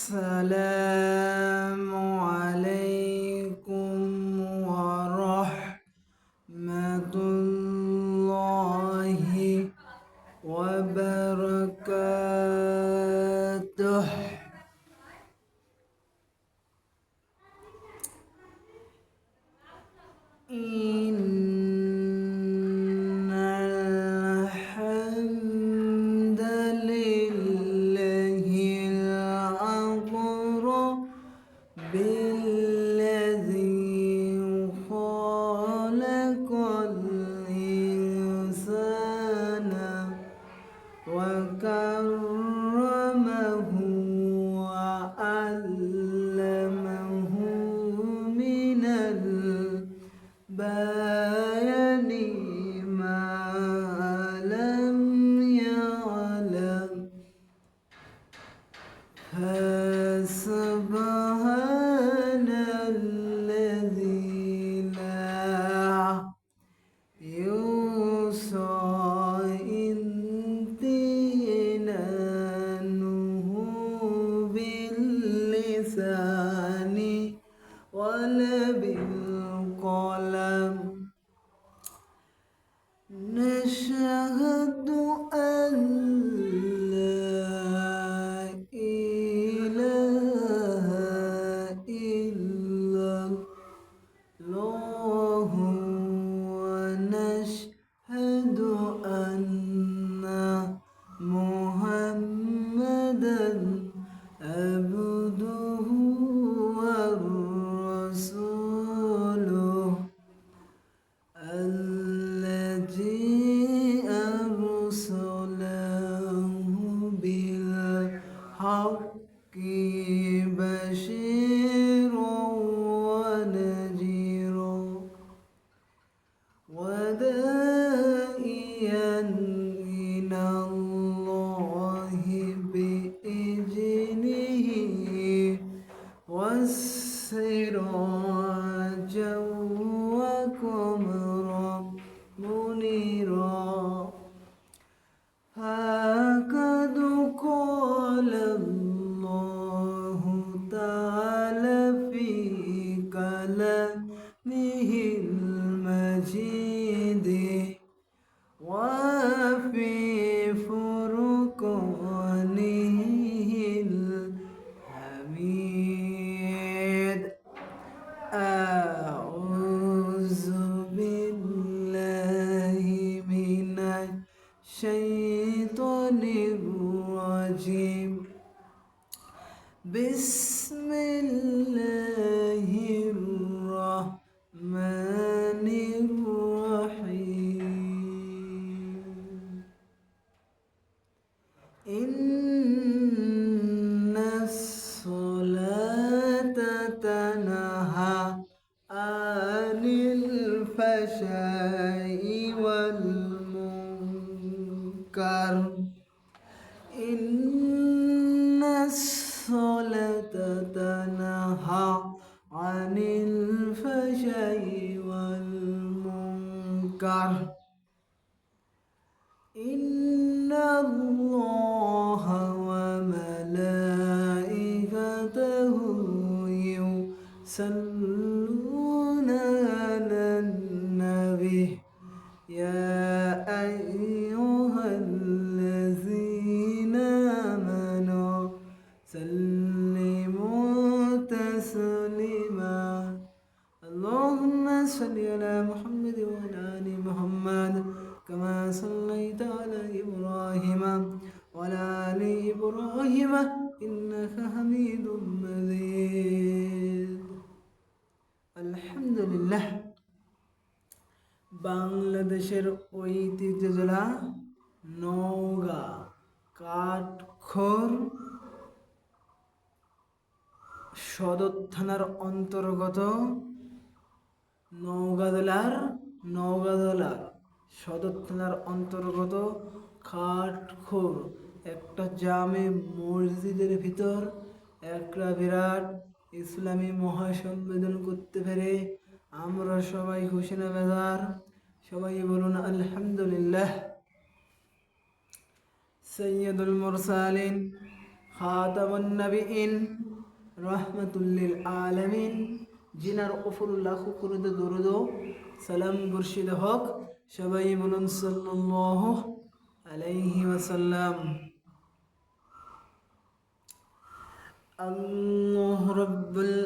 السلام عليكم ورحمة الله وبركاته. إن الحمد لله الأقرب بالذي خلق الإنسان وكرمه وعلمه من البيان ما لم يعلم. فسبحان الذي لا يحصى امتنانه باللسان ولا بالقلم. نشهد أن لا إله إلا الله ونشهد أن محمدا عبده ورسوله الذي أرسله بالحق بشيرا ونذيرا وداعيا إلى الله بإذنه وسراجا وقمرا منيرا. هكذا قال الله تعالى في كلامه المجيد وفي فرقانه الحميد. أعوذ بالله من الشيطان الرجيم. بسم الله الرحمن الرحيم. إن الصلاة تنهى عن الفحشاء والمنكر. إن الصلاة تنهى عن الفحشاء والمنكر. إن الله وملائكته يصلون على النبي يا أيها الذين آمنوا سلموا تسليما. اللهم صل على محمد وعلى آل محمد كما صليت على إبراهيم وعلى آل إبراهيم إنك حميد مجيد. আলহামদুলিল্লাহ। বাংলাদেশের ঐতিহ্য জেলা নওগাঁ কাঠখোর সদর থানার অন্তর্গত নওগাঁ জেলার সদর থানার অন্তর্গত কাঠখোর একটা জামে মসজিদের ভিতর একটা বিরাট ইসলামী মহাসম্মেলন করতে পেরে আমরা সবাই খুশি না বেজার? সবাই বলুন আলহামদুলিল্লাহ। সৈয়দুল মুরসালিন খাতামুন নবিয়িন, রাহমাতুল লিল আলামিন, জিনার উপর লাখো করে দরুদ ও সালাম বর্ষিত হোক। সবাই বলুন সাল্লাল্লাহু আলাইহি ওয়াসাল্লাম। আল্লাহ রাব্বুল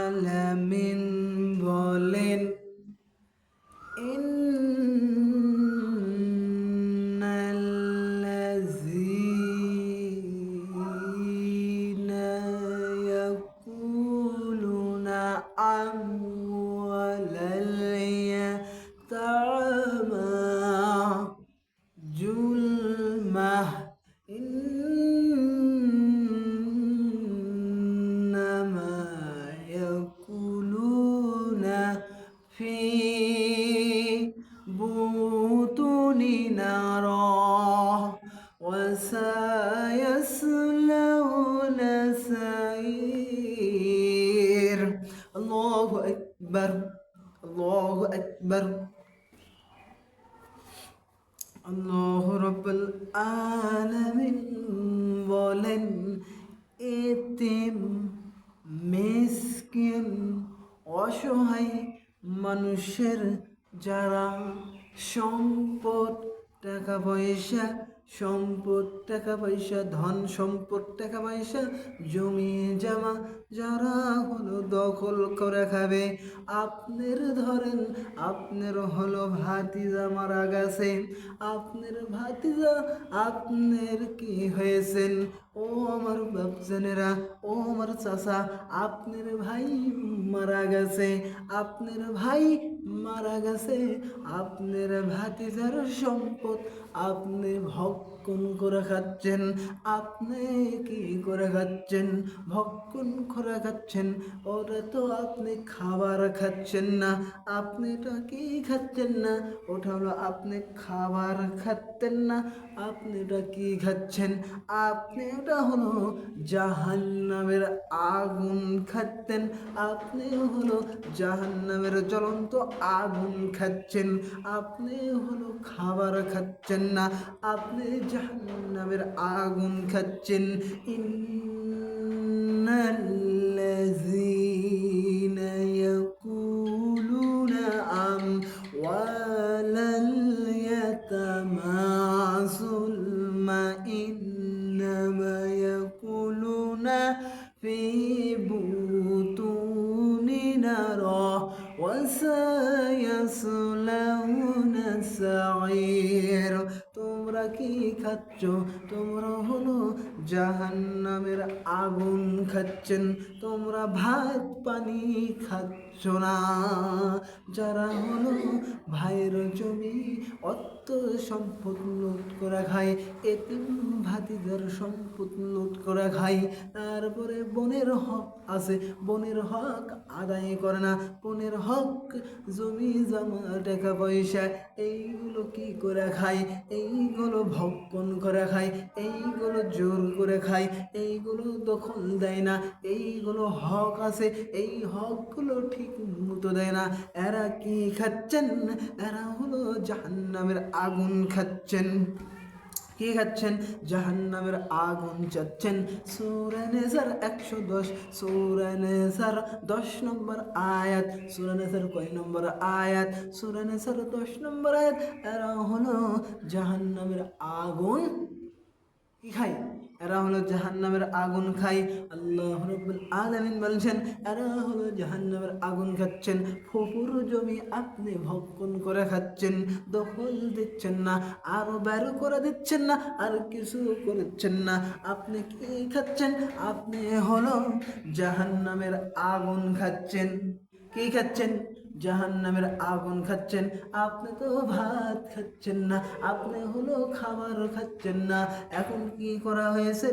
আলামিন বলেন, ইন্নাল্লাযীনা ইয়াকুলুনা আমওয়ালাল ইয়াতামা জুলমাহ ইন্নামা ইয়াকুলুনা ফি বুতুনি নারা ওয়া সায়াসলাউনা সাঈর। আল্লাহু আকবার, আল্লাহু আকবার। আল্লাহ রাব্বুল আলামিন বলেন, এতিম, মিসকিন, অসহায় মানুষের যারা সম্পদ, টাকা পয়সা, ধন সম্পদ, টাকা পয়সা, জমি জমা যারা হলো দখল করে খাবে। আপনার ধরেন, আপনার হলো ভাতিজা মারা গেছে, আপনার ভাতিজা, আপনার কি হয়েছেন, ও আমার বাপজানেরা, ও আমার চাচা, আপনার ভাই মারা গেছে, আপনার ভাই মারা গেছে, আপনার ভাতিজার সম্পদ আপনি ভক্ষণ করে খাচ্ছেন। আপনি কি করে খাচ্ছেন? ভক্ষণ করে খাচ্ছেন। ওটা তো আপনি খাবার খাচ্ছেন না, আপনি এটা কি খাচ্ছেন না, ওটা হলো আপনি খাবার খাচ্ছেন না, আপনি এটা কি খাচ্ছেন? আপনি ওটা হলো জাহান্নামের আগুন খাচ্ছেন। আপনি হলো জাহান্নামের জ্বলন্ত আগুন খাচ্ছেন। আপনি হলো খাবার খাচ্ছেন না, আপনি জাহান্নামের আগুন খাচ্ছেন। ইন্নাল্লাযীনা ইয়াকুলুনা আমওয়ালাল ইয়াতামা যুলমা ইন্নামা ইয়াকুলুনা ফি বুতুনি নারা ওয়া সায়াসলাউনা সাঈর। তোমরা কি খাচ্ছ? তোমরা হলো জাহান্নামের আগুন খাচ্ছেন। তোমরা ভাত পানি খাচ্ছ না। যারা হলো ভাইয়ের জমি, অর্থ সম্পদ লুট করে খায়, এতিম ভাতিজার সম্পদ লুট করে খায়, তারপরে বোনের হক আছে, বোনের হক আদায় করে না, বোনের হক, জমি জমা, টাকা পয়সা, এইগুলো কি করে খায়? এইগুলো ভক্ষণ করে খায়, এইগুলো জোর করে খায়, এইগুলো দখল দেয় না, এইগুলো হক আছে, এই হকগুলো ঠিক মতো দেয় না। এরা কি খাচ্ছেন? এরা হলো জাহান্নামের আগুন খাচ্ছেন। কি খাচ্ছেন? জাহান্নামের আগুন চাচ্ছেন। সূরা নিসার 110, সূরা নিসার 10 নম্বর আয়াত। সূরা নিসার কয় নম্বর আয়াত? সূরা নিসার 10 নম্বর আয়াত। এরা হলো জাহান্নামের আগুন কি খায়? এরা হলো জাহান্নামের আগুন খায়। আল্লাহ রাব্বুল আলামিন বলছেন, এরা হলো জাহান্নামের আগুন খাচ্ছেন। ফুপুর জমি আপনি ভক্ষণ করে খাচ্ছেন, দখল দিচ্ছেন না, আরো বের করে দিচ্ছেন না, আর কিছু করছেন না। আপনি কি খাচ্ছেন? আপনি হলো জাহান্নামের আগুন খাচ্ছেন। কি খাচ্ছেন? জাহান্নামের আগুন খাচ্ছেন। আপনি তো ভাত খাচ্ছেন না, আপনি হলো খাবার খাচ্ছেন না। এখন কি করা হয়েছে?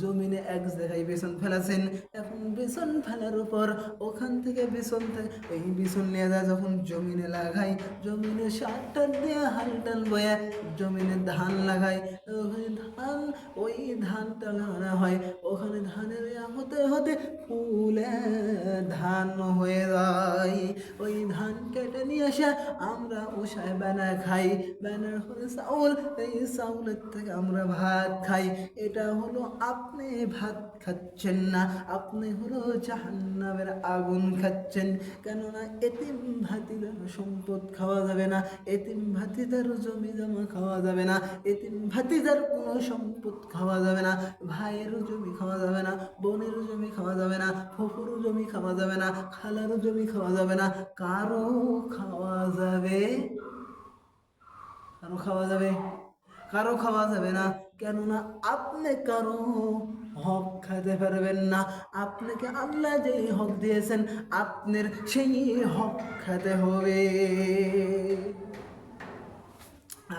জমিনে এক জায়গায় বেসন ফেলেছেন। এখন বেসন ফেলার উপর ওখান থেকে এই বেসন নিয়ে যায় যখন জমিনে লাগাই, জমিনে সার টান দিয়ে হাল টান বয়ে জমিনে ধান লাগাই, ওই ধানটা লাগানো হয়, ওখানে ধানের হতে হতে ফুলে ধান হয়ে যায়। ওই ধান কেটে নিয়ে এসে আমরা উষায় বেনা খাই, বেনার হলে চাউল, এই চাউলের থেকে আমরা ভাত খাই। এটা হলো আপনি ভাত খাচ্ছেন না, আপনি হলো জাহান্নামের আগুন খাচ্ছেন। কেননা এতিম ভাতিদের সম্পদ খাওয়া যাবে না, এতিম ভাতিদের জমি জমা খাওয়া যাবে না, এতিম ভাতিদের কোনো সম্পদ খাওয়া যাবে না, ভাইয়ের জমি খাওয়া যাবে না, বোনের জমি খাওয়া যাবে না, ফুফুর জমি খাওয়া যাবে না, খালার জমি খাওয়া যাবে না, কারো খাওয়া যাবে, কারো খাওয়া যাবে, কারো খাওয়া যাবে না। কেননা আপনি কারো হক খাইতে পারবেন না। আপনাকে আল্লাহ যে হক দিয়েছেন আপনার সেই হক খেতে হবে।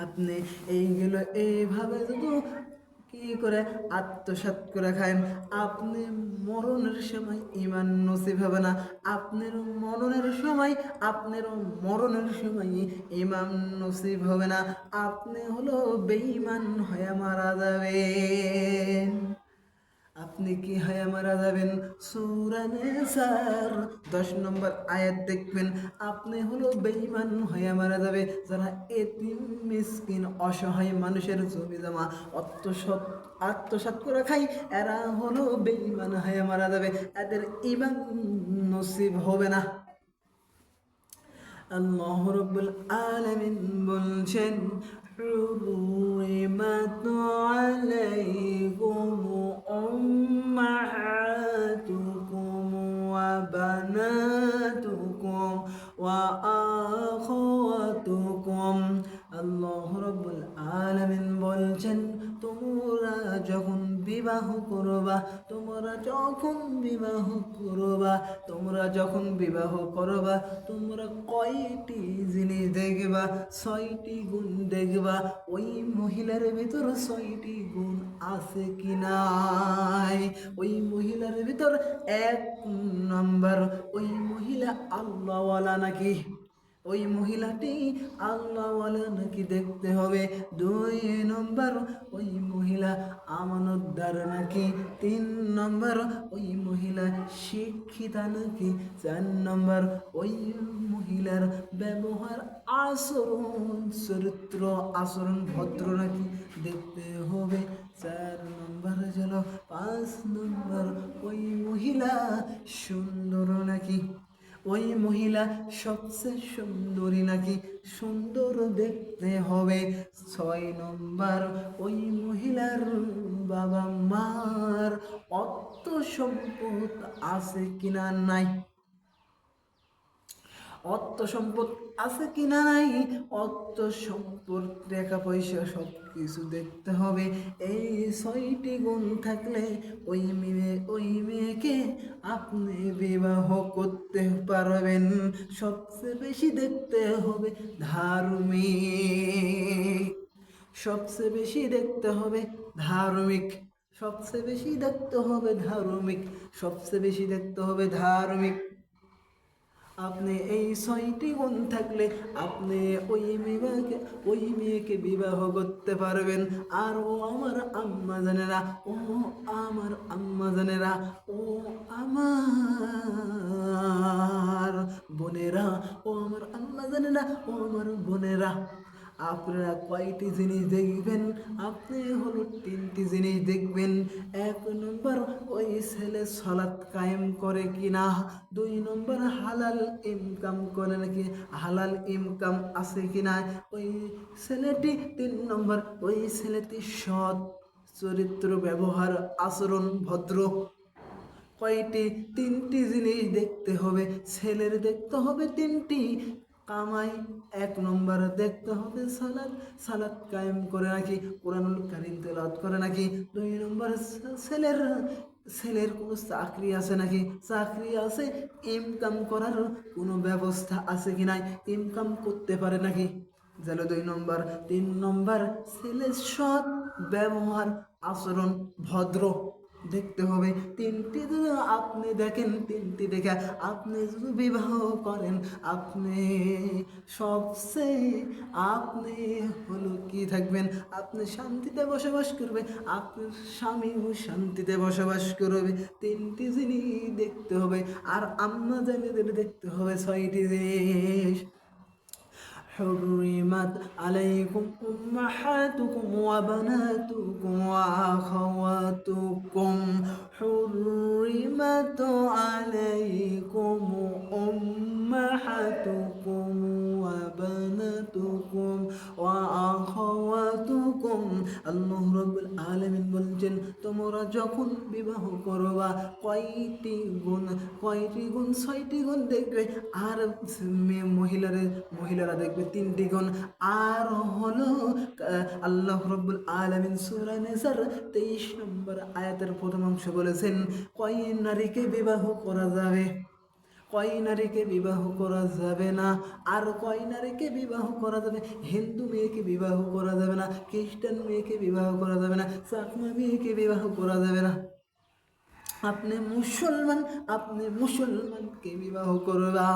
আপনি এইগুলো এইভাবে যদি কি করে আত্মসাৎ করে খায়েন, আপনি মরণের সময় ইমান নসিব হবে না। আপনার মরণের সময় ইমান নসিব হবে না। আপনি হলো বেঈমান হয়ে মারা যাবেন। আপনি কি হয়ে মারা যাবেন? সূরা নিসার 10 নম্বর আয়াত দেখবেন, আপনি হলো বেঈমান হয়ে মারা যাবে। যারা এতিম মিসকিন অসহায় মানুষের জমি জমা আত্মসাৎ করে খায়, এরা হলো বেঈমান হয়ে মারা যাবে, এদের ঈমান নসিব হবে না। আল্লাহ রাব্বুল আলামিন বলছেন, حرمت عليكم أمهاتكم وبناتكم وأخواتكم। আল্লাহ রাব্বুল আলামিন বলছেন, তোমরা যখন বিবাহ করবা, তোমরা কয়টি জিনিস দেখবা? 6টি গুণ দেখবা। ওই মহিলার ভিতর 6টি গুণ আছে কি নাই? ওই মহিলার ভিতর 1 নম্বর, ওই মহিলা আল্লাহওয়ালা নাকি, ওই মহিলাটি আল্লাহওয়ালা নাকি দেখতে হবে। 2 নম্বর, ওই মহিলা আমানতদার নাকি। 3 নম্বর, ওই মহিলা শিক্ষিতা নাকি। 4 নম্বর, ওই মহিলার ব্যবহার চরিত্র আচরণ ভদ্র নাকি দেখতে হবে। 4 নম্বর হল 5 নম্বর, ওই মহিলা সুন্দর নাকি, ওই মহিলা সবচেয়ে সুন্দরী নাকি, সুন্দর দেখতে হবে। 6 নম্বর, ওই মহিলার বাবা মার অর্থ সম্পদ আছে কিনা নাই, অর্থ সম্পদ আছে কিনা নাই, অর্থ সম্পদ টাকা পয়সা সব কিছু দেখতে হবে। এই 6টি গুণ থাকলে ওই মেয়েকে আপনি বিবাহ করতে পারবেন। সবচেয়ে বেশি দেখতে হবে ধার্মিক, সবচেয়ে বেশি দেখতে হবে ধার্মিক, সবচেয়ে বেশি দেখতে হবে ধার্মিক, সবচেয়ে বেশি দেখতে হবে ধার্মিক। আপনি এই 6টি গুণ থাকলে আপনি ওই মেয়েকে বিবাহ করতে পারবেন। আর ও আমার আম্মা জানেরা, ও আমার আম্মা জানেরা, ও আমার বোনেরা, ও আমার আম্মা জানেরা, ও আমার বোনেরা, আপনারা কয়টি জিনিস দেখবেন? আপনি হলো 3টি জিনিস দেখবেন। 1 নম্বর, ওই ছেলে সালাত কায়েম করে কিনা। 2 নম্বর, হালাল ইনকাম করে নাকি, হালাল ইনকাম আছে কিনা ওই ছেলেটি। 3 নম্বর, ওই ছেলেটি সৎ চরিত্র, ব্যবহার আচরণ ভদ্র। কয়টি? 3টি জিনিস দেখতে হবে। ছেলের দেখতে হবে 3টি, কামাই 1 নম্বর, দেখতে হবে সালাত কায়েম করে নাকি, কোরআনুল কারীম তেলাওয়াত করে নাকি। 2 নম্বর, ছেলের কোনো চাকরি আছে নাকি, চাকরি আছে, ইনকাম করার কোনো ব্যবস্থা আছে কি নাই, ইনকাম করতে পারে নাকি, গেল 2 নম্বর। 3 নম্বর, ছেলের সৎ ব্যবহার আচরণ ভদ্র। দেখতে হবে। তিনটি যদি আপনি দেখেন, তিনটি দেখে আপনি যদি বিবাহ করেন, আপনি সবচেয়ে আপনি হলো কি থাকবেন, আপনি শান্তিতে বসবাস করবে, আপনার স্বামীও শান্তিতে বসবাস করবে। তিনটি জিনিস দেখতে হবে। আর আম্মা জানেদের দেখতে হবে ছয়টি জিনিস। حرمت عليكم أمهاتكم وبناتكم وأخواتكم حرمت عليكم أمهاتكم وبناتكم وأخواتكم আল্লাহ রাব্বুল আলামিন বলছেন তোমরা যখন বিবাহ করবা কয়টি গুণ ছয়টি গুণ দেখবে। আর মহিলারা দেখবে তিনটি গুণ। আর হলো আল্লাহ রাব্বুল আলামিন সূরা নিসার 23 নম্বর আয়াতের প্রথম অংশ বলেছেন কয় নারীকে বিবাহ করা যাবে, কয় নারীকে বিবাহ করা যাবে না। আর কয় নারীকে বিবাহ করা যাবে, হিন্দু মেয়েকে বিবাহ করা যাবে না, খ্রিস্টান মেয়েকে বিবাহ করা যাবে না, চাকমা মেয়েকে বিবাহ করা যাবে না। আপনি মুসলমানকে বিবাহ করবা।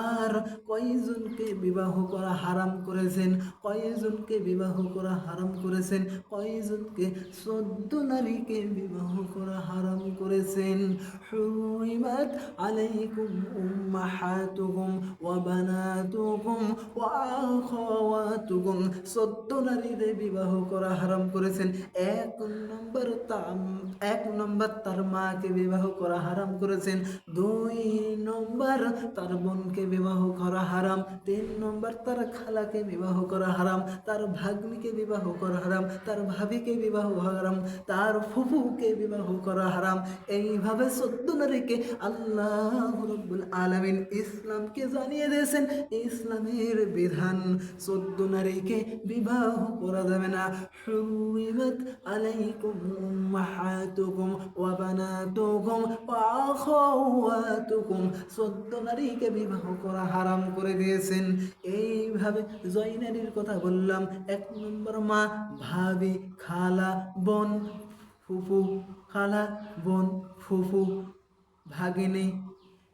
আর কয়জনকে বিবাহ করা হারাম করেছেন, কয়জনকে বিবাহ করা হারাম করেছেন, কয়জনকে 14 নারীকে বিবাহ করা হারাম করেছেন। হুরিমাত আলাইকুম উম্মাহাতুকুম ওয়া বানাতুকুম ওয়া আখাওয়াতুকুম, 14 নারীরে বিবাহ করা হারাম করেছেন। এক নম্বর তার মাকে বিবাহ করা হারাম করেছেন, 2 নম্বর তার বোনকে বিবাহ করা হারাম, 3 নম্বর তার খালাকে বিবাহ করা হারাম, তার ভাগ্নিকে বিবাহ করা হারাম, তার ভাবিকে বিবাহ হারাম, তার ফুফুকে বিবাহ করা হারাম। এইভাবে 14 নারীকে আল্লাহ রাব্বুল আলামিন ইসলামকে জানিয়ে দিয়েছেন ইসলামের বিধান। 14 নারীকে বিবাহ করা যাবে না। হুরিমাত আলাইকুম উম্মাহাতুকুম ওয়া বানাতুকুম ওয়া আখাওয়াতুকুম, 14 নারীকে বিবাহ করা হারাম করে দিয়েছেন। এইভাবে জয় নারীর কথা বললাম। 1 নম্বর মা, ভাবি, খালা, বোন, ফুফু, খালা, বোন, ফুফু, ভাগিনী,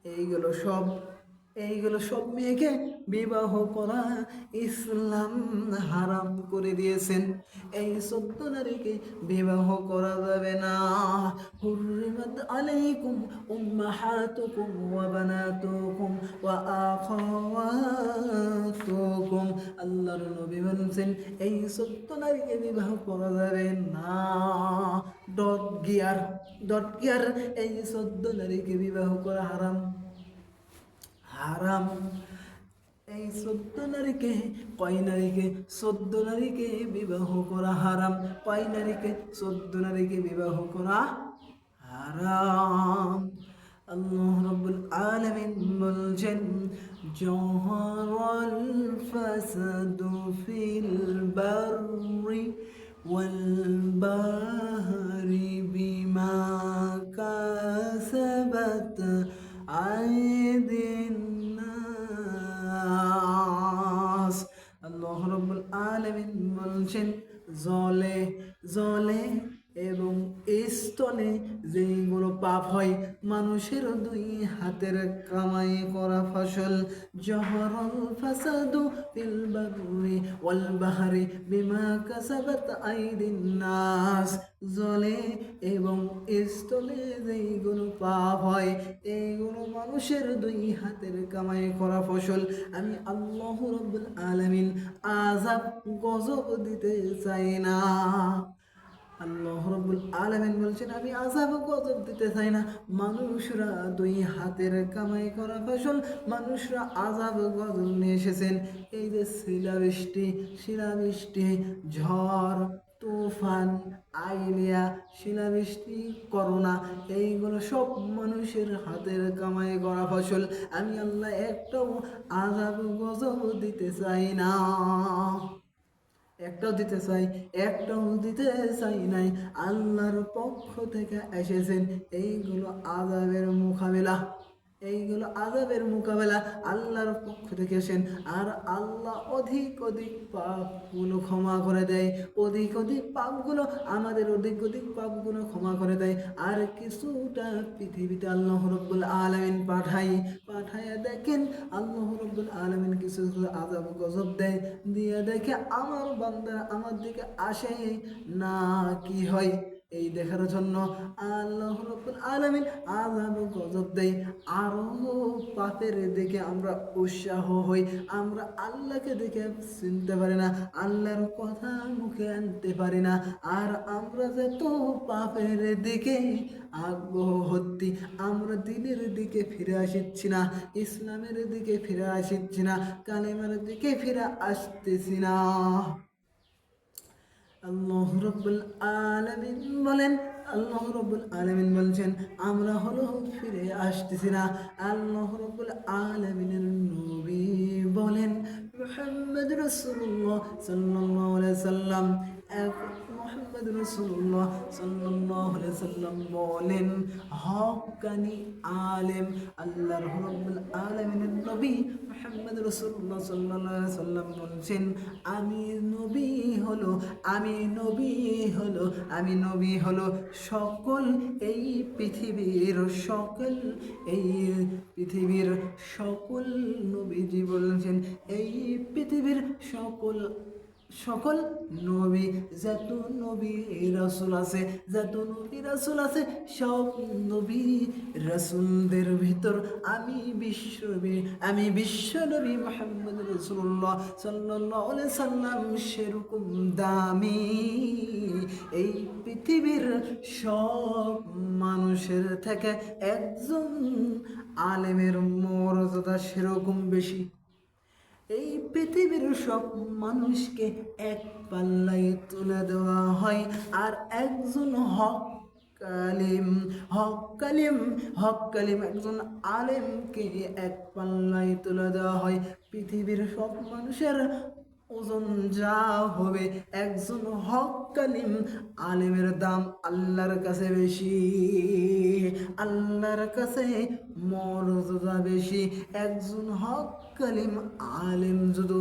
এইগুলো সব মেয়েকে বিবাহ করা ইসলাম হারাম করে দিয়েছেন। এই 14 নারীকে বিবাহ করা যাবে না। হুররিমাত আলাইকুম উম্মাহাতুকুম ওয়া বানাতুকুম ওয়া আখাওয়াতুকুম, আল্লাহর নবী বলেছেন এই 14 নারীকে বিবাহ করা যাবে না। ডট গিয়ার এই 14 নারীকে বিবাহ করা হারাম। এই 14 নারীকে, কয় নারীকে? 14 নারীকে বিবাহ করা হারাম। কয় নারীকে? 14 নারীকে বিবাহ করা হারাম। আল্লাহ রাব্বুল আলামিন বলছেন জহরাল ফাসাদু ফিল বাররি ওয়াল বাহরি বিমা কাসাবাত আইদিন নাস। আল্লাহ রাব্বুল আলামিন বলছেন জলে এবং স্থলে যেগুলো পাপ হয় মানুষের 2 হাতের কামাই করা ফসল, জহরাল ফাসাদু ফিল বাররি ওয়াল বাহরি বিমা কাসাবাত আইদিন নাস, জলে এবং স্থলে যেগুলো পাপ হয় এইগুলো মানুষের 2 হাতের কামাই করা ফসল। আমি আল্লাহ রাব্বুল আলামিন আযাব গজব দিতে চাই না। আল্লাহ রাব্বুল আলামিন বলছেন আমি আযাব গজব দিতে চাই না। মানুষরা 2 হাতের কামাই করা ফসল, মানুষরা আযাব গজব নিয়ে এসেছেন। এই যে শিলাবৃষ্টি, ঝড়, তুফান, আইলিয়া, শিলাবৃষ্টি, করোনা, এইগুলো সব মানুষের হাতের কামাই করা ফসল। আমি আল্লাহ একটাও আযাব গজব দিতে চাই না। একটাও দিতে চাই নাই। আল্লাহর পক্ষ থেকে এসেছেন এইগুলো আযাবের মোকাবেলা, এইগুলো আযাবের মোকাবেলা আল্লাহর পক্ষ থেকে আসেন। আর আল্লাহ অধিক অধিক পাপগুলো ক্ষমা করে দেয়, অধিক অধিক পাপগুলো আমাদের অধিক অধিক পাপগুলো ক্ষমা করে দেয়। আর কিছুটা পৃথিবীতে আল্লাহ রাব্বুল আলামিন পাঠাইয়া দেখেন আল্লাহ রাব্বুল আলামিন কিছু আযাব গজব দেয়, দিয়ে দেখে আমার বান্দারা আমার দিকে আসে না কি হয়, এই দেখার জন্য আল্লাহ রাব্বুল আলামিন আযাব গজব দেয়। আরো পাপের দিকে আমরা উৎসাহ হই, আমরা আল্লাহকে দেখে চিনতে পারি না, আল্লাহর কথা মুখে আনতে পারি না। আর আমরা যত পাপের দিকে আগ্রহ হচ্ছি, আমরা দিনের দিকে ফিরে আসছি না, ইসলামের দিকে ফিরে আসছি না, কালেমার দিকে ফিরে আসতেছি না। আল্লাহ রাব্বুল আলামিন বলেন, আল্লাহ রাব্বুল আলামিন বলছেন আমরা হলো ফিরে আসতেছি না। আল্লাহ রাব্বুল আলামিনের নবী বলেন মুহাম্মদ রাসূলুল্লাহ সাল্লাল্লাহু আলাইহি সাল্লাম, মুহাম্মদ রাসূলুল্লাহ সাল্লাল্লাহু আলাইহি সাল্লাম বলেন হক্কানি আলেম, আল্লাহ রাব্বুল আলামিনের নবী মুহাম্মদ রাসূলুল্লাহ সাল্লাল্লাহু আলাইহি সাল্লাম বলছেন আমি নবী হলো সকল এই পৃথিবীর সকল নবীজি বলছেন এই পৃথিবীর সকল নবী, যত নবী রাসূল আছে সব নবী রাসূলদের ভিতর আমি বিশ্ব নবী মুহাম্মদ রাসূলুল্লাহ সাল্লাল্লাহু আলাইহি সাল্লাম সেরকম দামি। এই পৃথিবীর সব মানুষের থেকে একজন আলেমের মর্যাদা সেরকম বেশি। এই পৃথিবীর সব মানুষকে এক পাল্লায় তুলে দেওয়া হয়, আর একজন হক কালিম একজন আলেমকে এক পাল্লায় তুলে দেওয়া হয়। পৃথিবীর সব মানুষের ওজন যা হবে, একজন হক কালিম আলেমের দাম আল্লাহর কাছে বেশি, আল্লাহর কাছে মর্যাদা বেশি। একজন হক কালিম আলেম যদি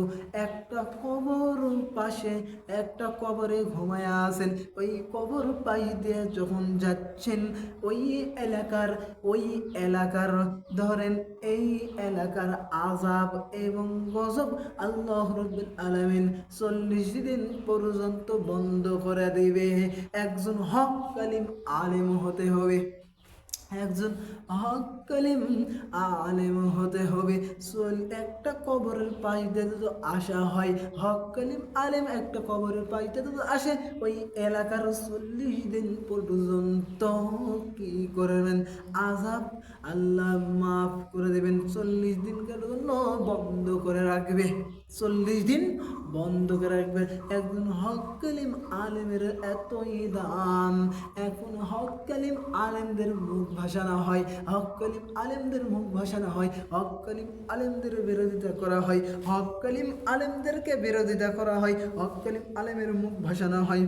একটা কবরে ঘুমায়া আছেন, ওই কবর পাশ দিয়ে যখন যাচ্ছেন ওই এলাকার ধরেন এই এলাকার আযাব এবং গজব আল্লাহ রাব্বুল আলামিন 40 দিন পর্যন্ত বন্ধ করে দিবে। একজন হক কালিম আলেম হতে হবে, একজন হক কালিম আলেম হতে হবে। একটা কবরের পাশ দিয়ে যদি আসা হয়, হক কালিম আলেম একটা কবরের পাশ দিয়ে যদি আসে, ওই এলাকার 40 দিন পর্যন্ত কি করবেন আযাব আল্লাহ মাফ করে দেবেন। 40 দিনের জন্য বন্ধ করে রাখবে, 40 দিন বন্ধ করে রাখবে। একজন হক কালিম আলেমের এতই দাম। এখন হক কালিম আলেমদের মুখ ভাসানো হয়, হক কালিম আলেমদের মুখ ভাসানো হয়, হক কালিম আলেমদের বিরোধিতা করা হয়, হক কালিম আলেমদেরকে বিরোধিতা করা হয়, হক কালিম আলেমের মুখ ভাসানো হয়,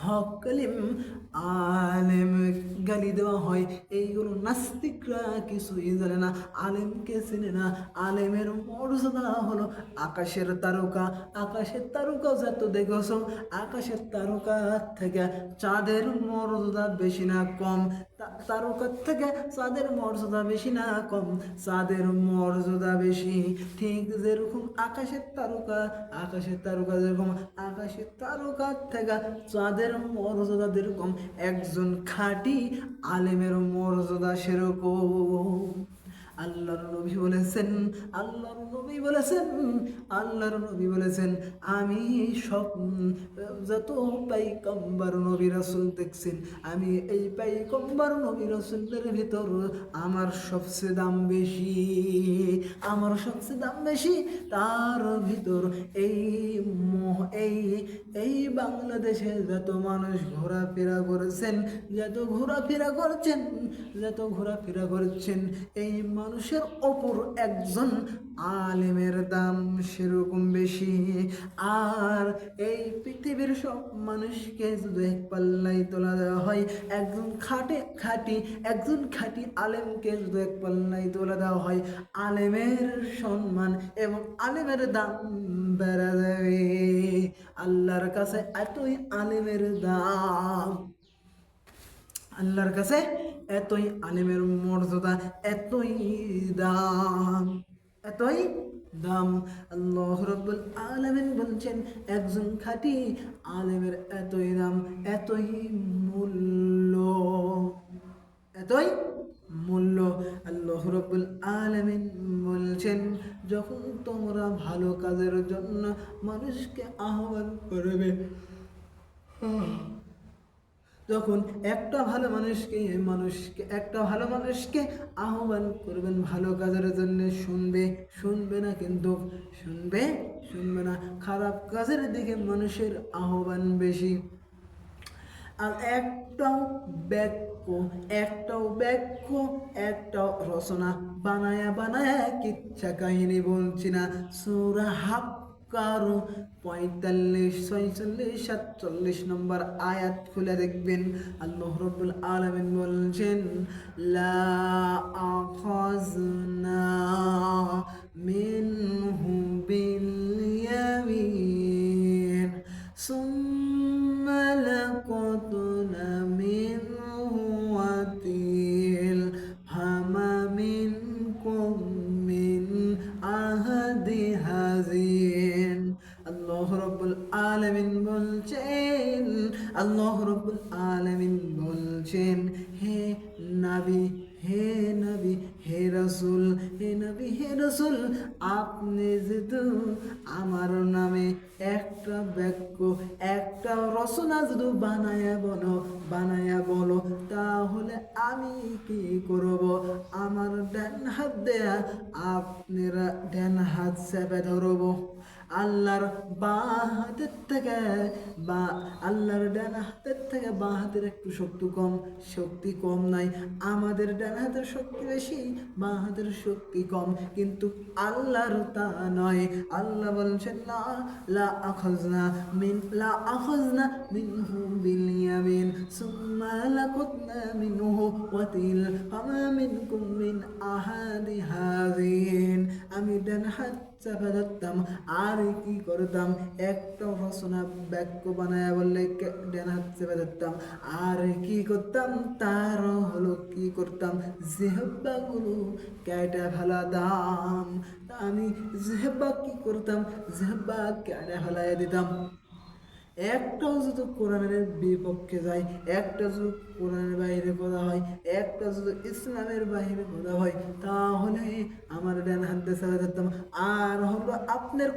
হক কালিম আলেম গালি দেওয়া হয়। এইগুলো নাস্তিকরা কিছুই জানে না, আলেমকে চিনে না। আলেমের মর্যাদা হলো আকাশের তারকা, আকাশের তারকা যত দেখছ, আকাশের তারকা থেকে চাঁদের মর্যাদা বেশি না কম, তারকার থেকে চাঁদের মর্যাদা বেশি না কম, চাঁদের মর্যাদা বেশি। ঠিক যেরকম আকাশের তারকা যেরকম আকাশের তারকার থেকে চাঁদের মর্যাদা যেরকম, একজন খাঁটি আলেমের মর্যাদা সেরকম। আল্লাহর নবী বলেছেন আমি সব যত পাইগম্বর নবী রাসূল দেখছেন, আমি এই পাইগম্বর নবী রাসূলদের ভিতর আমার সবচেয়ে দাম বেশি, তার ভিতর এই বাংলাদেশে যত মানুষ ঘোরাফেরা করছেন, এই মানুষের ওপর একজন আলেমের দাম সেরকম বেশি। আর এই পৃথিবীর সব মানুষকে যদি এক পাল্লায় তোলা দেওয়া হয়, একজন খাঁটি আলেমকে যদি এক পাল্লায় তোলা দেওয়া হয়, আলেমের সম্মান এবং আলেমের দাম বেড়ে যাবে। আল্লাহর কাছে এতই আলেমের দাম, আল্লাহর কাছে এতই আলেমের মর্যাদা, এতই দাম, এতই দাম। আল্লাহ রাব্বুল আলামিন বলছেন একজন খাঁটি আলেমের এতই দাম, এতই মূল্য, এতই মূল্য। আল্লাহ রাব্বুল আলামিন বলছেন যখন তোমরা ভালো কাজের জন্য মানুষকে আহ্বান করবে, যখন একটা ভালো মানুষকে আহ্বান করবেন ভালো কাজের জন্য, শুনবে না, কিন্তু শুনবে না, খারাপ কাজের দিকে মানুষের আহ্বান বেশি। আর একটাও একটাও রচনা বানায়া কিচ্ছা কাহিনী বলছি না। সূরা হাক্কার 45, 46, 47 নম্বর আয়াত খুলে দেখবেন। আল্লাহ রাব্বুল আলামিন বলছেন লা আখাযনা মিনহু বিল ইয়ামিন সুম্মা লাকাতনা মিনহু ওয়াতিল ফামা মিনকুম মিন আহাদি হাযিন। আল্লাহ রাব্বুল আলামিন বলছেন হে নবী, হে রাসূল, আপনি যদি আমার নামে একটা বাক্য, একটা রচনা যদি বানায়া বলো, তাহলে আমি কি করব? আমার ডান হাত দেয়া আপনারা ডান হাত চেপে ধরব। আল্লাহর ডান হাতের থেকে বাঁ হাতের একটু শক্তি কম নাই। আমাদের ডান হাতের শক্তি বেশি, বাঁ হাতের শক্তি কম, কিন্তু আল্লাহর তা নয়। আল্লাহ বলছেন লা আখাযনা মিনহু বিল ইয়ামিন সুম্মা লাকাতনা মিনহু ওয়াতিল ফামা মিনকুম মিন আহাদি হাযিন। আমি ডান হাত চেপে ধরতাম আর কি করতাম? একটা রচনা বাক্য বানায় বললে ডান হাত চেপে ধরতাম, আর কি করতাম? তার হলো কি করতাম? জিহ্বাগুলো কেটে ফেলাতাম। আমি জিহ্বা কি করতাম? জিহ্বা কেটে ফেলাই দিতাম। একটাও যদি কোরআনের বিপক্ষে যায়, একটা যদি কোরআনের বাইরে কথা হয়, একটা যদি ইসলামের বাইরে কথা হয়, তাহলে আমার ডান হাত দিয়ে চালা ধরতাম। আর হলো আপনার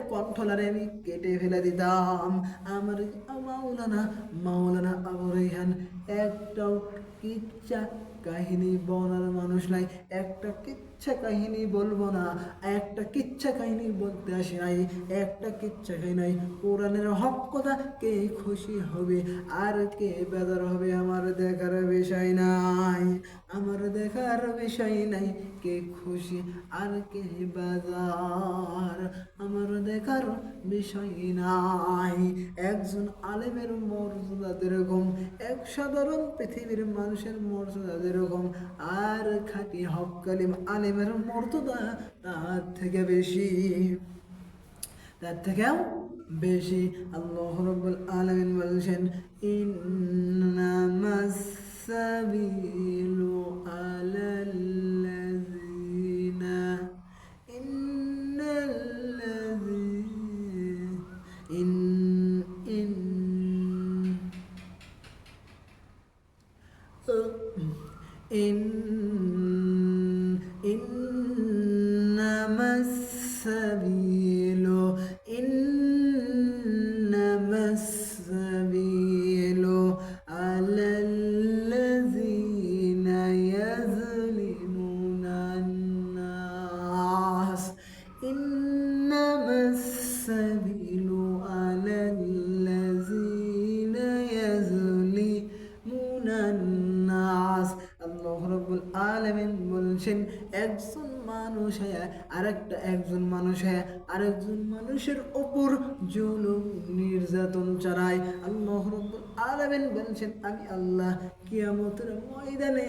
কণ্ঠলানি আমি কেটে ফেলে দিতাম। আমার মাওলানা আবু রায়হান একটাও কিচ্ছা কাহিনী বলার মানুষ নাই, একটা কিচ্ছা কাহিনী বলবো না, একটা কিচ্ছা কাহিনী বলতে আসি নাই, একটা কিচ্ছা কাহিনী নাই। কোরআনের হক কথা কে খুশি হবে আর কে বেজার হবে আমার দেখার বিষয় নাই, কে খুশি আর কে বেজার আমার দেখার বিষয় নাই। একজন আলেমের মর্যাদা যেরকম, এক সাধারণ পৃথিবীর মানুষের মর্যাদা যেরকম, আর খাঁটি হক্কালিম আলেমের মর্যাদা তার থেকেও বেশি। আল্লাহ রাব্বুল আলামিন বলছেন ইন্নামাস সাবিলু আলাল্লাযিনা إنما السبيل على الذين يظلمون الناس إنما السبيل على الذين يظلمون الناس। আল্লাহ রাব্বুল আলামিন বলছেন একজন মানুষ একজন মানুষের ওপর জুলুম নির্যাতন চালায়, আল্লাহ রাব্বুল আলামিন বলছেন আমি আল্লাহ কিয়ামতের ময়দানে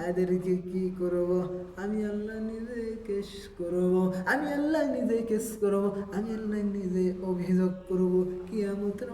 এদেরকে কি করব? আমি আল্লাহ নিজে কেস করব, আমি আল্লাহ নিজে অভিযোগ করব কিয়ামতের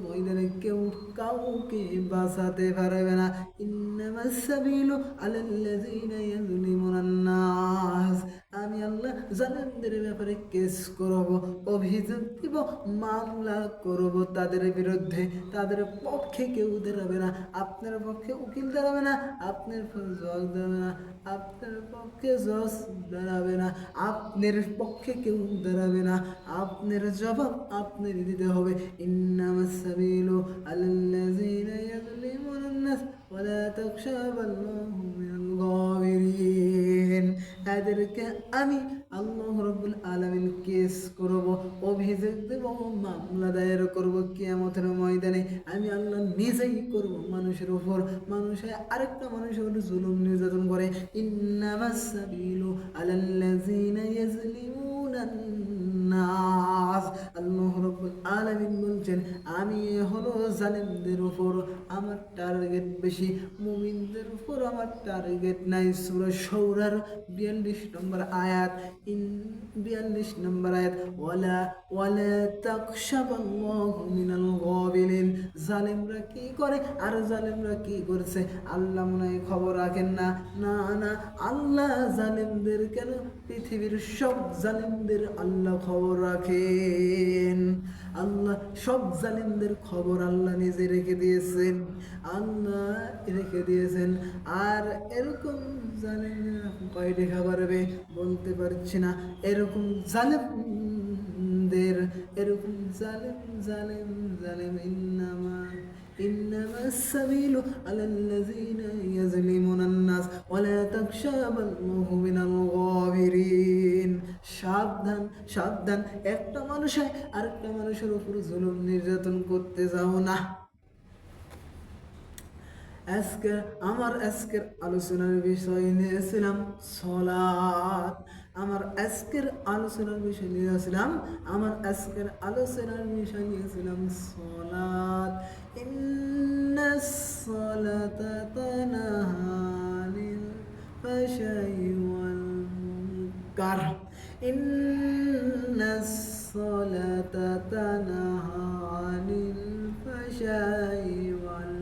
ময়দানে কেউ কাউকে বাঁচাতে পারবে না। ইন্নামাস সাবিলু আলাল্লাযিনা ইয়াযলিমুনান নাস, আমি আল্লাহ জালেমদের ব্যাপারে কেস করব, অভিযোগ দিব, মামলা করব তাদের বিরুদ্ধে। তাদের পক্ষে কেউ দাঁড়াবে না, আপনার পক্ষে উকিল দাঁড়াবে না, আপনার জজ দাঁড়াবে না, আপনার পক্ষে জজ দাঁড়াবে না, আপনার পক্ষে কেউ দাঁড়াবে না, আপনার জবাব আপনার দিতে হবে। ইন্নামাস সাবিলু আলাল্লাযিনা ইয়াযলিমুনান নাস ওয়ালা তাখশাবাল্লাহু মিনাল গাফিরিন, এদেরকে আমি আল্লাহ রাব্বুল আলামিন কেস করব, অভিযোগ দেব, মামলা দায়ের করব কিয়ামতের ময়দানে। আমি আল্লাহ নিজেই করব মানুষের উপর। মানুষে আরেকটা মানুষের উপর জুলুম নির্যাতন করে। ইন্নামাস সাবিলু আলাল্লাযিনা ইয়াযলিমুনান নাস, আল্লাহ রাব্বুল আলামিন বলছেন আমি হলো জালেমদের উপর আমার টার্গেট বেশি, মুমিনদের উপর আমার টার্গেট নাই। সূরা শুরার 42 নম্বর আয়াত, 42 নম্বর আয়াত, ওয়ালা তাখশাবাল্লাহু মিনাল গাফিলিন। জালেমরা কি করে আর জালেমরা কি করছে আল্লাহ মনে হয় খবর রাখেন না? না না, আল্লাহ জালেমদের কেন, পৃথিবীর সব জালেমদের আল্লাহ খবর রাখেন। আল্লাহ সব জালিমদের খবর আল্লাহ নিজে রেখে দিয়েছেন, আর এরকম জালিমরা কয়টি খাবার বলতে পারছি না। এরকম জালিমদের জালিম إنما السبيل على الذين يظلمون الناس ولا تخشوا من الغافرين। সাবধান, একটা মানুষে আরেকটা মানুষের উপর জুলুম নির্যাতন করতে যাও না। আজকের আলোচনার বিষয় নিয়েছিলাম সলাত। আমার আজকের আলোচনার বিষয় নিয়েছিলাম সলাত। ইন্নাস সালাতা তানহা আনিল ফাহশাই ওয়াল মুনকার, ইন্নাস সালাতা তানহা আনিল ফাহশাই ওয়াল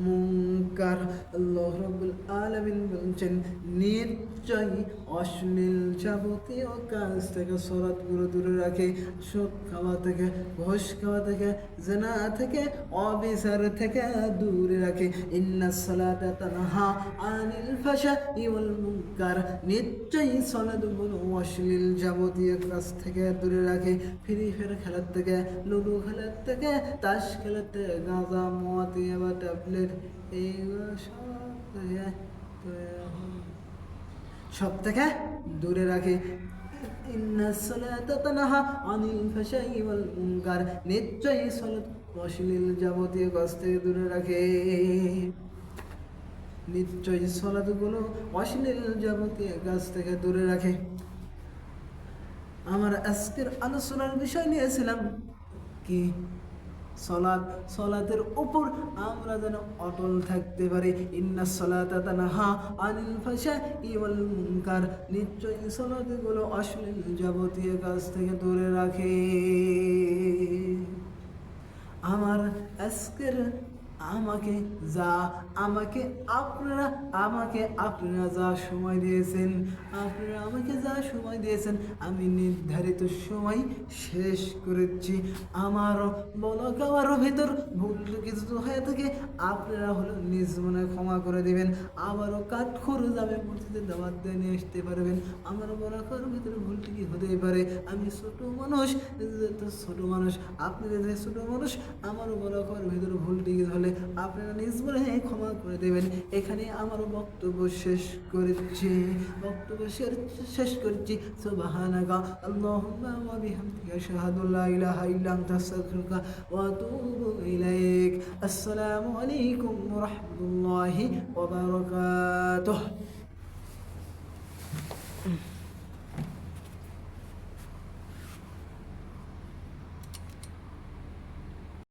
মুনকার। আল্লাহ রাব্বুল আলামিন বলছেন নিশ্চয়ই অশ্লীল যাবতীয় কাজ থেকে সালাতগুলো দূরে রাখে, সুদ খাওয়া থেকে, ঘুষ খাওয়া থেকে, জিনা থেকে, অবিচার থেকে দূরে রাখে। ইন্নাস সালাতা তানহা আনিল ফাহশাই ওয়াল মুনকার, নিশ্চয়ই সালাতগুলো অশ্লীল যাবতীয় কাজ থেকে দূরে রাখে। ফ্রি ফায়ার খেলার থেকে, লুডো খেলার থেকে, তাস খেলার থেকে, গাঁজা মদ বা ট্যাবলেট এইগুলো সব থেকে দূরে রাখে। ইন্নাস সালাতা তানহা আনিল ফাহশাই ওয়াল মুনকার, নিশ্চয়ই সালাত অশ্লীল যাবতীয় কাজ থেকে দূরে রাখে। নিশ্চয়ই সালাতগুলো অশ্লীল যাবতীয় কাজ থেকে দূরে রাখে। আমার আজকের আলোচনার বিষয় নিয়েছিলাম কি সলাতের উপর আমরা যেন অটল থাকতে পারি। ইন্নাস সালাতা তানহা আনিল ফাহশাই ওয়াল মুনকার, নিশ্চয়ই সালাতগুলো অশ্লীল যাবতীয় কাজ থেকে দূরে রাখে। আমাকে আপনারা যা সময় দিয়েছেন, আমি নির্ধারিত সময় শেষ করেছি। আমার বলা কারো ভেতর ভুল কিছু হয়ে থাকে আপনারা হলো নিজ মনে ক্ষমা করে দেবেন। আবারও কাঠখরচ আমি মসজিদে দাওয়াত দিয়ে নিয়ে আসতে পারবেন। আমার বলা কারো ভেতরে ভুল কি হতেই পারে, আমি ছোট মানুষ, আপনি যে ছোট মানুষ, আমারও বলা কারো ভেতরে ভুল টিকে হলে আপনারা নিজ মনে ক্ষমা করে দেবেন। এখানে আমার বক্তব্য শেষ করছি। সুবহানাকা আল্লাহুম্মা ওয়া বিহামদিকা আশহাদু আল্লা ইলাহা ইল্লা আনতা আস্তাগফিরুকা ওয়া আতুবু ইলাইক। আসসালামু আলাইকুম ওয়া রাহমাতুল্লাহি ওয়া বারাকাতুহু।